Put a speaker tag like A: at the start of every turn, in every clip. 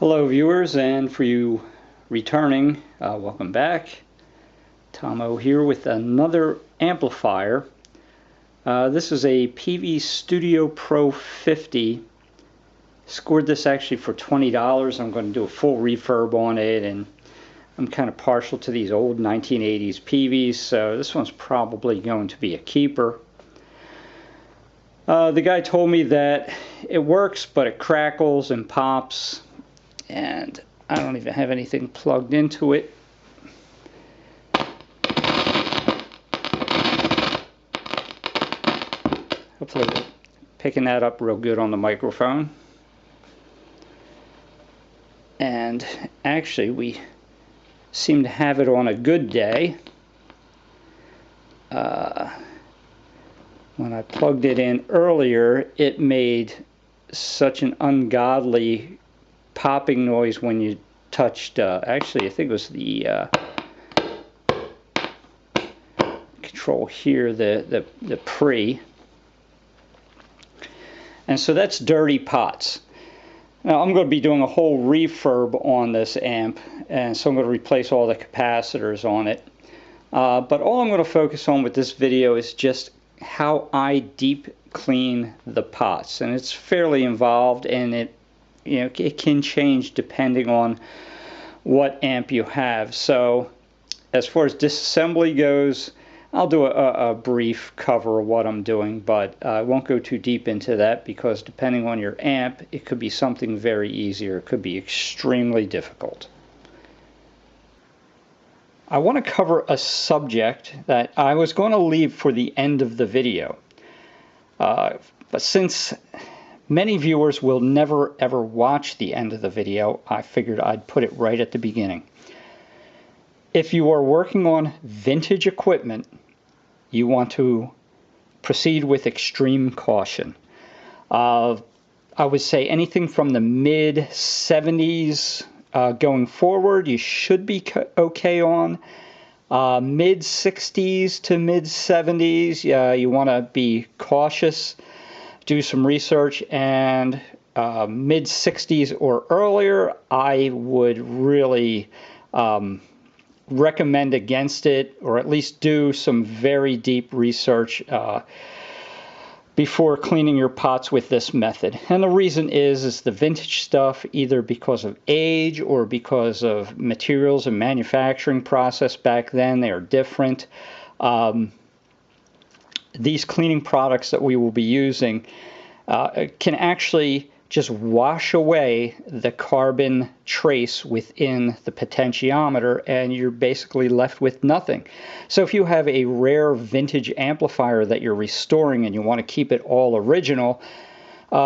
A: Hello viewers, and for you returning, welcome back. Tomo here with another amplifier. This is a PV Studio Pro 50. Scored this actually for $20. I'm going to do a full refurb on it, and I'm kind of partial to these old 1980s PVs, so this one's probably going to be a keeper. The guy told me that it works, but it crackles and pops, and I don't even have anything plugged into it. Hopefully we're picking that up real good on the microphone. And actually we seem to have it on a good day. When I plugged it in earlier, it made such an ungodly popping noise when you touched, actually I think it was the control here, the pre. And so that's dirty pots. Now I'm going to be doing a whole refurb on this amp, and so I'm going to replace all the capacitors on it. But all I'm going to focus on with this video is just how I deep clean the pots, and it's fairly involved, and it can change depending on what amp you have. So as far as disassembly goes, I'll do a brief cover of what I'm doing, but I won't go too deep into that because depending on your amp, it could be something very easy or it could be extremely difficult. I want to cover a subject that I was going to leave for the end of the video. But since many viewers will never ever watch the end of the video, I figured I'd put it right at the beginning. If you are working on vintage equipment, you want to proceed with extreme caution. I would say anything from the mid-70s going forward, you should be okay on. Mid-60s to mid-70s, you want to be cautious, do some research, and mid-60s or earlier, I would really recommend against it, or at least do some very deep research before cleaning your pots with this method. And the reason is the vintage stuff, either because of age or because of materials and manufacturing process back then, they are different. These cleaning products that we will be using can actually just wash away the carbon trace within the potentiometer, and you're basically left with nothing. So if you have a rare vintage amplifier that you're restoring and you want to keep it all original,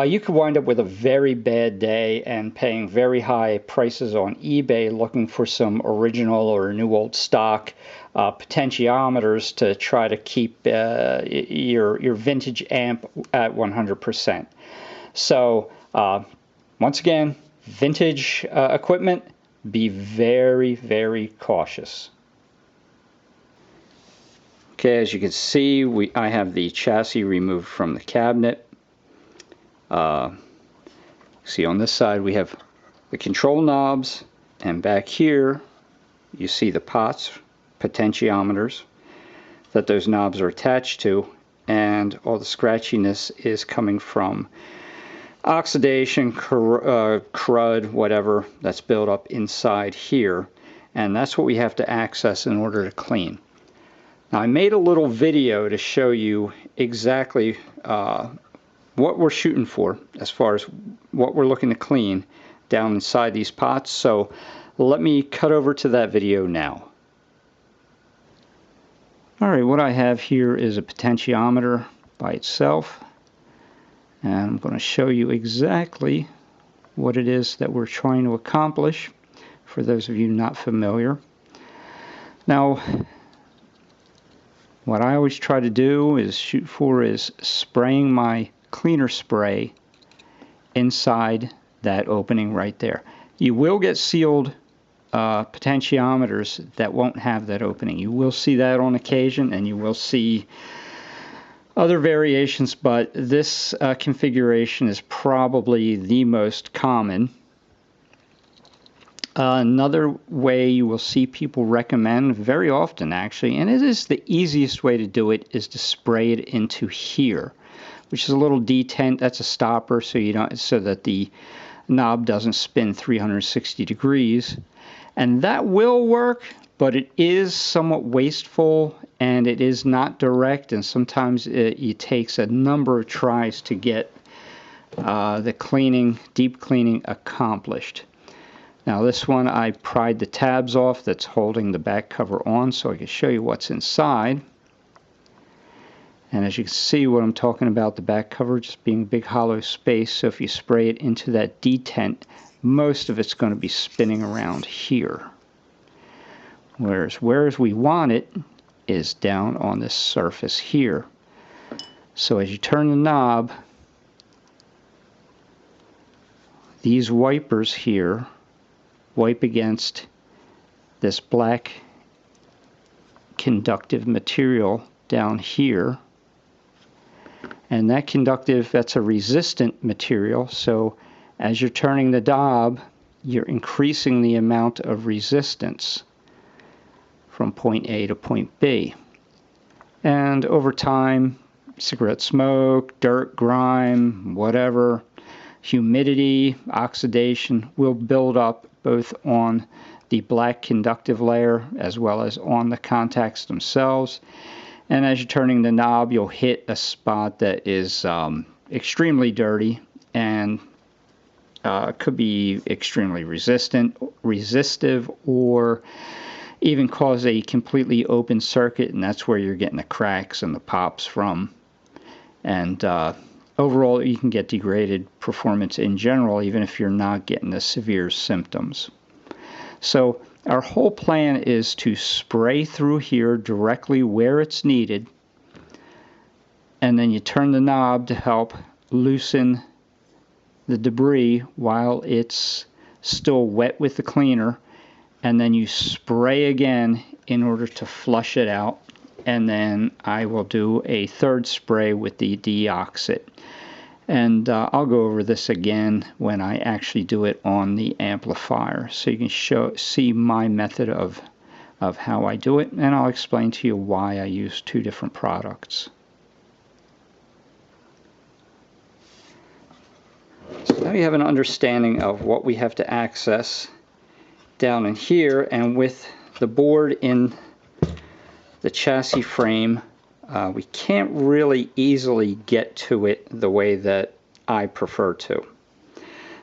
A: you could wind up with a very bad day and paying very high prices on eBay looking for some original or new old stock potentiometers to try to keep your vintage amp at 100%. So once again, vintage equipment, be very, very cautious. Okay, as you can see, I have the chassis removed from the cabinet. See, on this side we have the control knobs, and back here you see the pots, potentiometers, that those knobs are attached to, and all the scratchiness is coming from oxidation, crud, whatever that's built up inside here, and that's what we have to access in order to clean. Now I made a little video to show you exactly what we're shooting for as far as what we're looking to clean down inside these pots, so let me cut over to that video now. Alright, what I have here is a potentiometer by itself. And I'm going to show you exactly what it is that we're trying to accomplish for those of you not familiar. Now, what I always try to do is shoot for is spraying my cleaner spray inside that opening right there. You will get sealed potentiometers that won't have that opening. You will see that on occasion, and you will see other variations, but this configuration is probably the most common. Another way you will see people recommend very often, actually, and it is the easiest way to do it, is to spray it into here, which is a little detent. That's a stopper, so you don't, so that the knob doesn't spin 360 degrees. And that will work, but it is somewhat wasteful and it is not direct, and sometimes it takes a number of tries to get the cleaning, deep cleaning, accomplished. Now this one, I pried the tabs off that's holding the back cover on so I can show you what's inside. And as you can see what I'm talking about, the back cover just being a big hollow space, so if you spray it into that detent, most of it's going to be spinning around here. Whereas we want it is down on this surface here. So as you turn the knob, these wipers here wipe against this black conductive material down here. And that conductive, that's a resistant material, so as you're turning the knob, you're increasing the amount of resistance from point A to point B. And over time, cigarette smoke, dirt, grime, whatever, humidity, oxidation will build up both on the black conductive layer as well as on the contacts themselves. And as you're turning the knob, you'll hit a spot that is extremely dirty and could be extremely resistive, or even cause a completely open circuit, and that's where you're getting the cracks and the pops from. And overall, you can get degraded performance in general, even if you're not getting the severe symptoms. So our whole plan is to spray through here directly where it's needed, and then you turn the knob to help loosen the debris while it's still wet with the cleaner, and then you spray again in order to flush it out. And then I will do a third spray with the deoxit. And I'll go over this again when I actually do it on the amplifier, so you can see my method of how I do it, and I'll explain to you why I use two different products. So now you have an understanding of what we have to access down in here, and with the board in the chassis frame, we can't really easily get to it the way that I prefer to.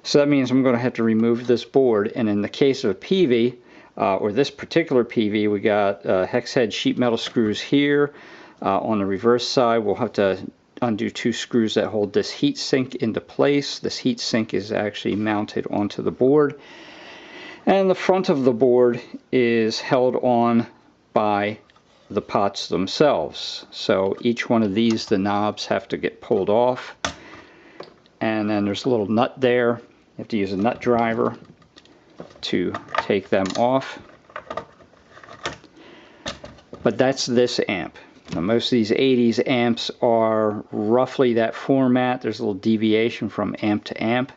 A: So that means I'm going to have to remove this board, and in the case of a PV, or this particular PV, we got hex head sheet metal screws here. On the reverse side, we'll have to undo two screws that hold this heat sink into place. This heat sink is actually mounted onto the board, and the front of the board is held on by the pots themselves. So each one of these, the knobs have to get pulled off, and then there's a little nut there. You have to use a nut driver to take them off. But that's this amp. Now, most of these 80s amps are roughly that format. There's a little deviation from amp to amp.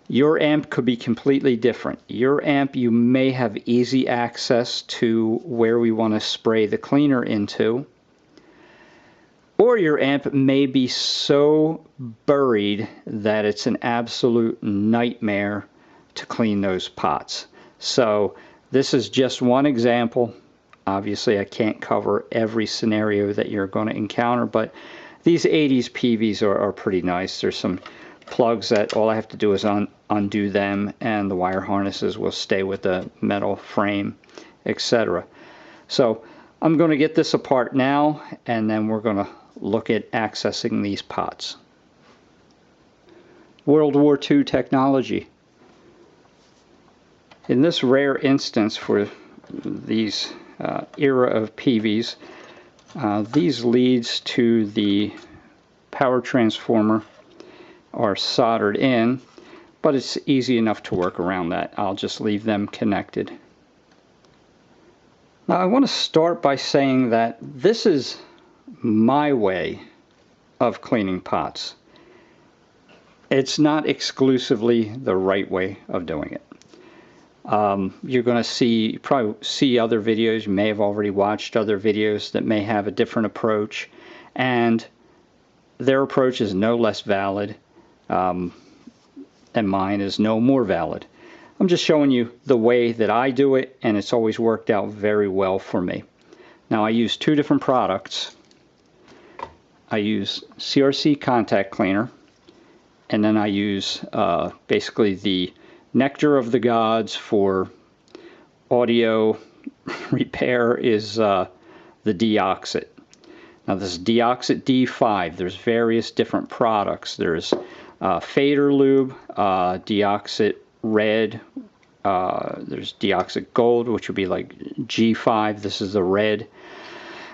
A: Your amp could be completely different. Your amp, you may have easy access to where we want to spray the cleaner into, or your amp may be so buried that it's an absolute nightmare to clean those pots. So this is just one example. Obviously, I can't cover every scenario that you're going to encounter, but these 80s PVs are pretty nice. There's some plugs that all I have to do is undo them, and the wire harnesses will stay with the metal frame, etc. So I'm going to get this apart now, and then we're going to look at accessing these pots. World War II technology. In this rare instance for these era of PVs, these leads to the power transformer are soldered in, but it's easy enough to work around that. I'll just leave them connected. Now I want to start by saying that this is my way of cleaning pots. It's not exclusively the right way of doing it. You're going to see, probably see other videos. You may have already watched other videos that may have a different approach, and their approach is no less valid, and mine is no more valid. I'm just showing you the way that I do it, and it's always worked out very well for me. Now, I use two different products. I use CRC contact cleaner, and then I use basically the nectar of the gods for audio repair is the Deoxit. Now, this is Deoxit D5. There's various different products. There's Fader Lube, Deoxit Red, there's Deoxit Gold, which would be like G5. This is the red.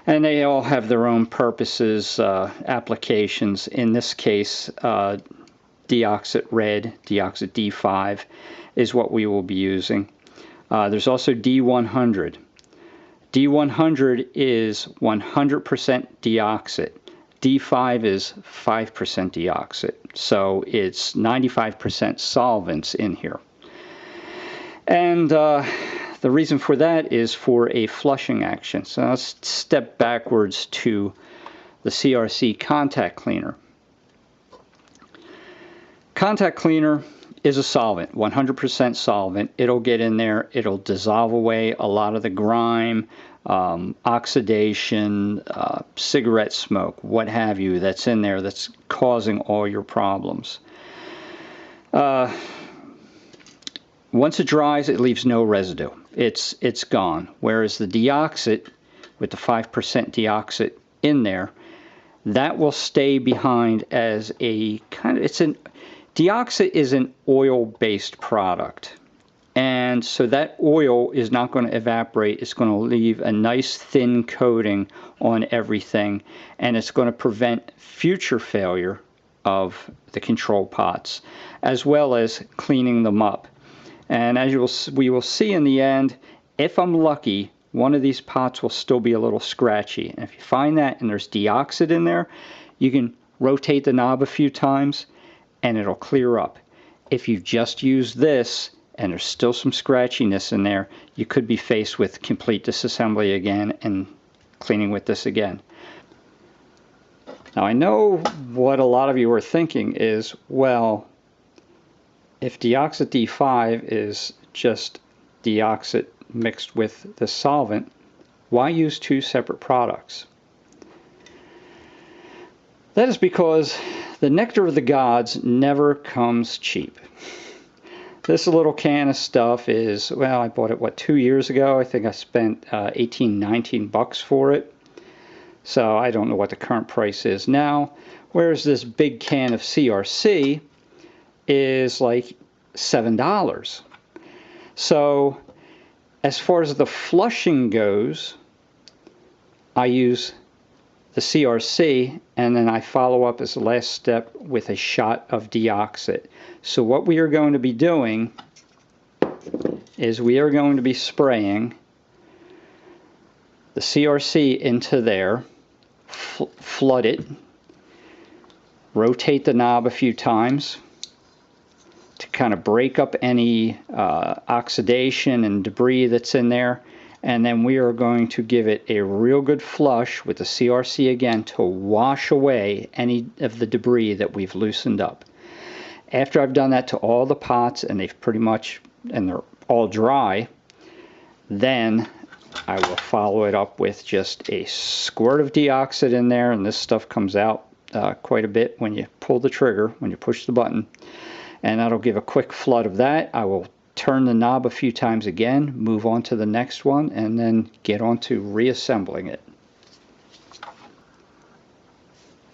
A: And they all have their own purposes, applications. In this case, Deoxit Red, Deoxit D5 is what we will be using. There's also D100. D100 is 100% Deoxit. D5 is 5% Deoxit. So it's 95% solvents in here. And the reason for that is for a flushing action. So let's step backwards to the CRC contact cleaner. Contact cleaner is a solvent, 100% solvent. It'll get in there, it'll dissolve away a lot of the grime, oxidation, cigarette smoke, what have you, that's in there that's causing all your problems. Once it dries, it leaves no residue. It's gone. Whereas the Deoxit, with the 5% Deoxit in there, that will stay behind as a kind of, Deoxit is an oil-based product. And so that oil is not going to evaporate. It's going to leave a nice thin coating on everything, and it's going to prevent future failure of the control pots, as well as cleaning them up. And as we will see in the end, if I'm lucky, one of these pots will still be a little scratchy. And if you find that and there's Deoxit in there, you can rotate the knob a few times and it'll clear up. If you've just used this and there's still some scratchiness in there, you could be faced with complete disassembly again and cleaning with this again. Now, I know what a lot of you are thinking is, well, if Deoxit D5 is just Deoxit mixed with the solvent, why use two separate products? That is because the nectar of the gods never comes cheap. This little can of stuff is, well, I bought it, what, 2 years ago? I think I spent 18, 19 bucks for it. So I don't know what the current price is now. Whereas this big can of CRC is like $7. So as far as the flushing goes, I use the CRC and then I follow up as the last step with a shot of Deoxit. So what we are going to be doing is we are going to be spraying the CRC into there, flood it, rotate the knob a few times to kind of break up any oxidation and debris that's in there. And then we are going to give it a real good flush with the CRC again to wash away any of the debris that we've loosened up. After I've done that to all the pots and they're all dry, then I will follow it up with just a squirt of Deoxit in there, and this stuff comes out quite a bit when you pull the trigger, when you push the button, and that'll give a quick flood of that. I will turn the knob a few times again, move on to the next one, and then get on to reassembling it.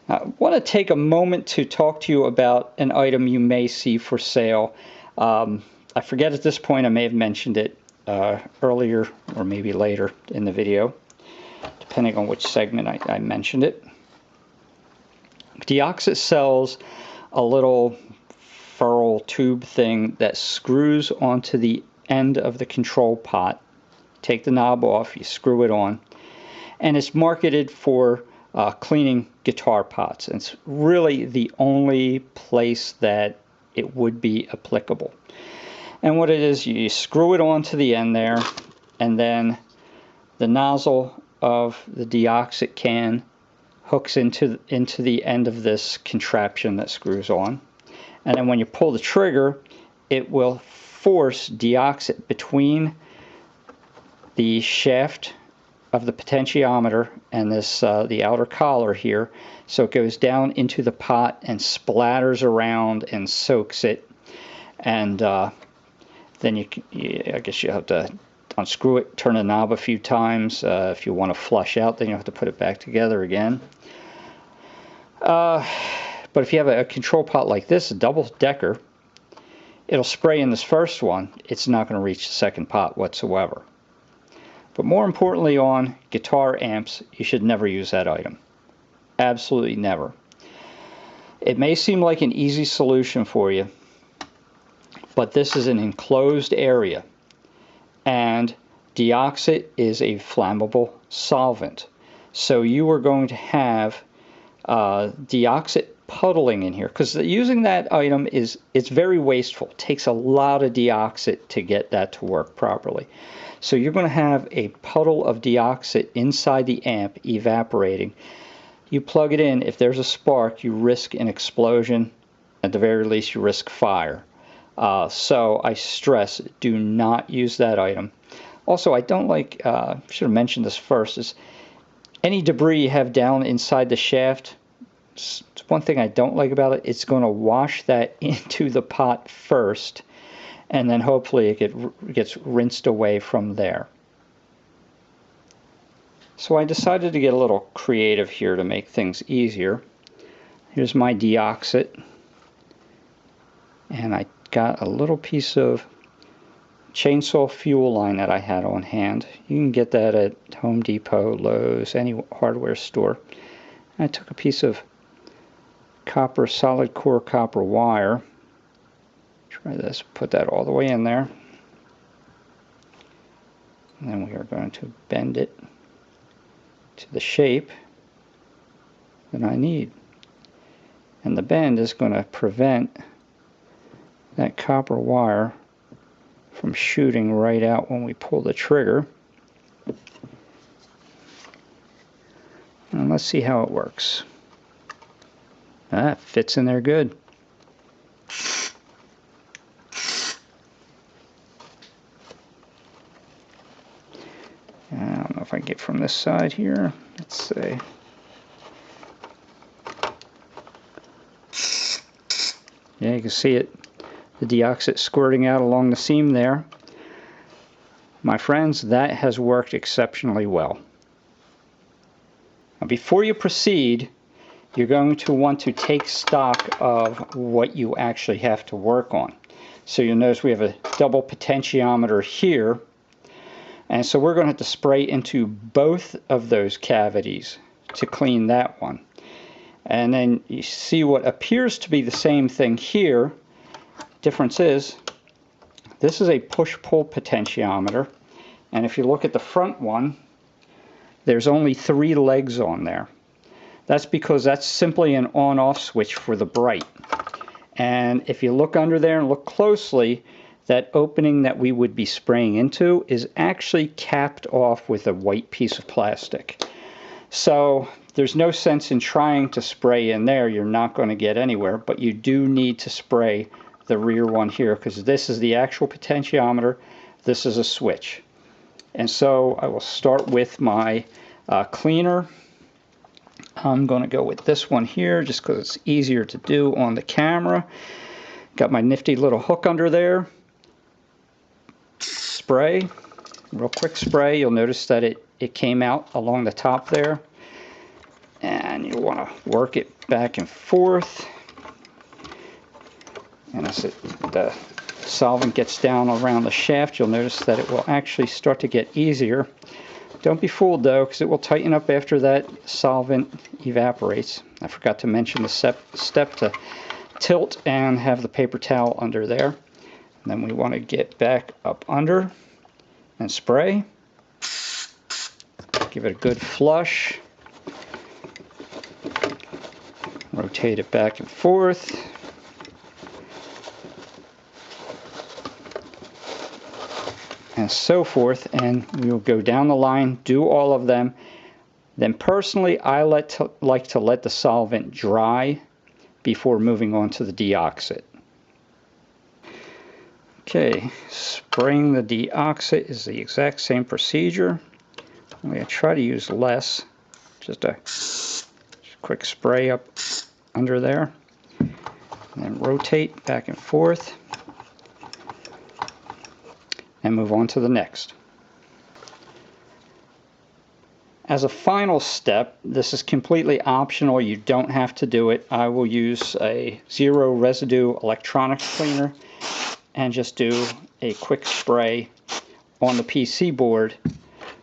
A: I want to take a moment to talk to you about an item you may see for sale. I forget at this point, I may have mentioned it earlier or maybe later in the video, depending on which segment I mentioned it. Deoxit sells a little ferrule tube thing that screws onto the end of the control pot. Take the knob off, you screw it on, and it's marketed for cleaning guitar pots. It's really the only place that it would be applicable. And what it is, you screw it onto the end there, and then the nozzle of the deoxit can hooks into the end of this contraption that screws on. And then when you pull the trigger, it will force deoxit between the shaft of the potentiometer and this the outer collar here, so it goes down into the pot and splatters around and soaks it. And then I guess you have to unscrew it, turn the knob a few times. If you want to flush out, then you have to put it back together again. But if you have a control pot like this, a double-decker, it'll spray in this first one. It's not going to reach the second pot whatsoever. But more importantly, on guitar amps, you should never use that item. Absolutely never. It may seem like an easy solution for you, but this is an enclosed area, and deoxit is a flammable solvent. So you are going to have deoxit puddling in here, because using that item it's very wasteful. It takes a lot of deoxit to get that to work properly. So you're going to have a puddle of deoxit inside the amp evaporating. You plug it in, if there's a spark, you risk an explosion. At the very least, you risk fire. So I stress, do not use that item. Also, I don't like, should have mentioned this first, is any debris you have down inside the shaft, it's one thing I don't like about it, it's going to wash that into the pot first, and then hopefully it gets rinsed away from there. So I decided to get a little creative here to make things easier. Here's my deoxit, and I got a little piece of chainsaw fuel line that I had on hand. You can get that at Home Depot, Lowe's, any hardware store. I took a piece of copper, solid core copper wire. Try this, put that all the way in there. And then we are going to bend it to the shape that I need. And the bend is going to prevent that copper wire from shooting right out when we pull the trigger. And let's see how it works. That fits in there good. I don't know if I can get from this side here. Let's see. Yeah, you can see it, the deoxit squirting out along the seam there. My friends, that has worked exceptionally well. Now, before you proceed, you're going to want to take stock of what you actually have to work on. So you'll notice we have a double potentiometer here, and so we're going to have to spray into both of those cavities to clean that one. And then you see what appears to be the same thing here. Difference is, this is a push-pull potentiometer, and if you look at the front one, there's only 3 legs on there. That's because that's simply an on-off switch for the bright. And if you look under there and look closely, that opening that we would be spraying into is actually capped off with a white piece of plastic. So there's no sense in trying to spray in there. You're not going to get anywhere, but you do need to spray the rear one here, because this is the actual potentiometer, this is a switch. And so I will start with my cleaner. I'm going to go with this one here just because it's easier to do on the camera. Got my nifty little hook under there. Spray, real quick spray. You'll notice that it came out along the top there. And you want to work it back and forth. And as the solvent gets down around the shaft, you'll notice that it will actually start to get easier. Don't be fooled though, because it will tighten up after that solvent evaporates. I forgot to mention the step to tilt and have the paper towel under there. And then we want to get back up under and spray. Give it a good flush. Rotate it back and forth. and so forth, and we'll go down the line, do all of them. Then personally, I like to let the solvent dry before moving on to the deoxit. Okay, spraying the deoxit is the exact same procedure. I'm going to try to use less, just a quick spray up under there, and then rotate back and forth, and move on to the next. As a final step, this is completely optional, you don't have to do it. I will use a zero residue electronics cleaner and just do a quick spray on the PC board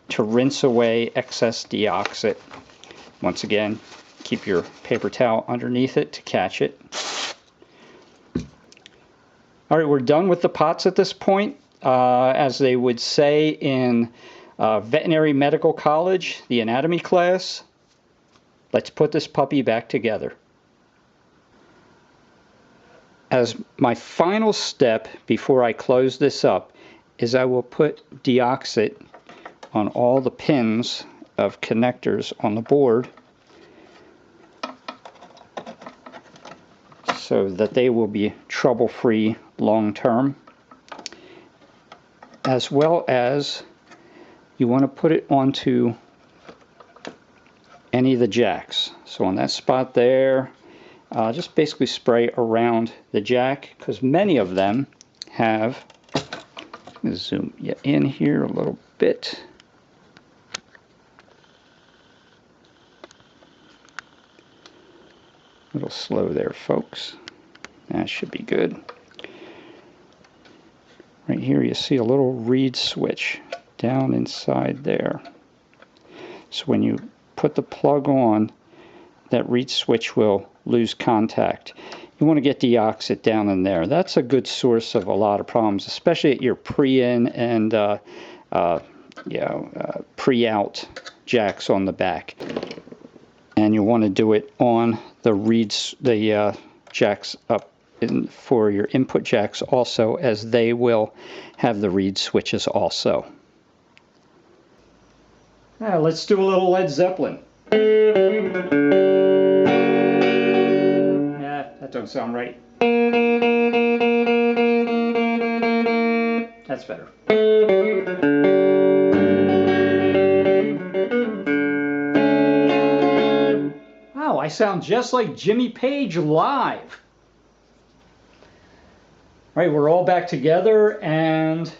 A: to rinse away excess deoxit. Once again, keep your paper towel underneath it to catch it. Alright, we're done with the pots at this point. As they would say in veterinary medical college, the anatomy class, let's put this puppy back together. As my final step before I close this up is I will put deoxit on all the pins of connectors on the board so that they will be trouble-free long term, as well as you want to put it onto any of the jacks. So on that spot there, just basically spray around the jack, because many of them have, let me zoom you in here a little bit. A little slow there, folks. That should be good. Right here you see a little reed switch down inside there. So when you put the plug on, that reed switch will lose contact. You want to get deoxit down in there. That's a good source of a lot of problems, especially at your pre-in and pre-out jacks on the back. And you want to do it on the jacks up for your input jacks also, as they will have the reed switches also. Now let's do a little Led Zeppelin. Yeah, that don't sound right. That's better. Wow, I sound just like Jimmy Page live. Right, we're all back together and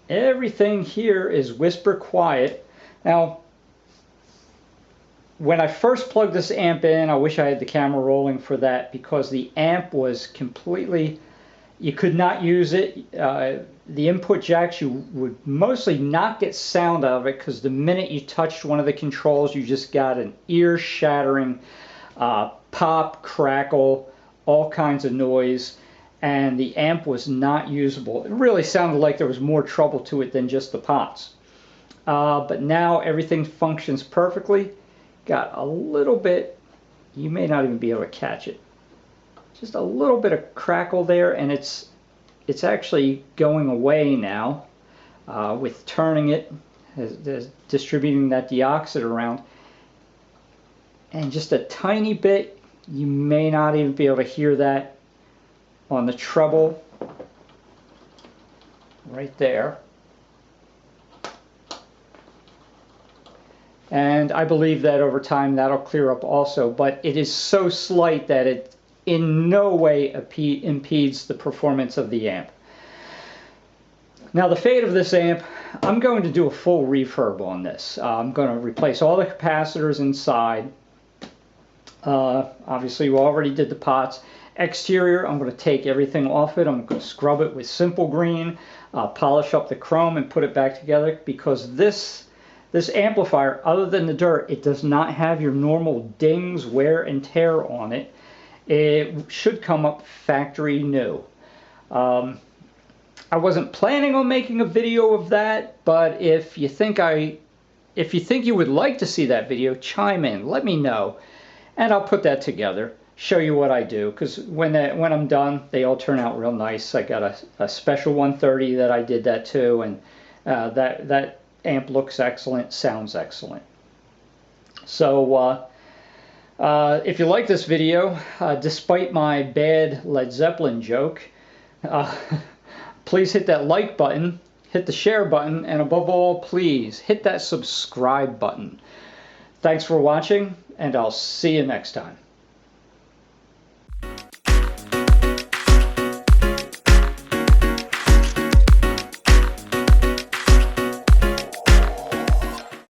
A: everything here is whisper quiet. Now, when I first plugged this amp in, I wish I had the camera rolling for that, because the amp was completely, you could not use it. The input jacks, you would mostly not get sound out of it, because the minute you touched one of the controls, you just got an ear-shattering pop, crackle, all kinds of noise, and the amp was not usable. It really sounded like there was more trouble to it than just the pots. But now everything functions perfectly. Got a little bit, you may not even be able to catch it, just a little bit of crackle there, and it's actually going away now with turning it, distributing that deoxit around. And just a tiny bit, you may not even be able to hear that on the treble right there. And I believe that over time that'll clear up also, but it is so slight that it in no way impedes the performance of the amp. Now the fate of this amp, I'm going to do a full refurb on this. I'm going to replace all the capacitors inside. Obviously we already did the pots. Exterior, I'm going to take everything off it. I'm going to scrub it with Simple Green, polish up the chrome and put it back together, because this amplifier, other than the dirt, it does not have your normal dings, wear and tear on it. It should come up factory new. I wasn't planning on making a video of that, but if you think you would like to see that video, chime in, let me know, and I'll put that together. show you what I do, because when I'm done, they all turn out real nice. I got a special 130 that I did that too, and that amp looks excellent, sounds excellent. So if you like this video, despite my bad Led Zeppelin joke, please hit that like button, hit the share button, and above all, please hit that subscribe button. Thanks for watching, and I'll see you next time.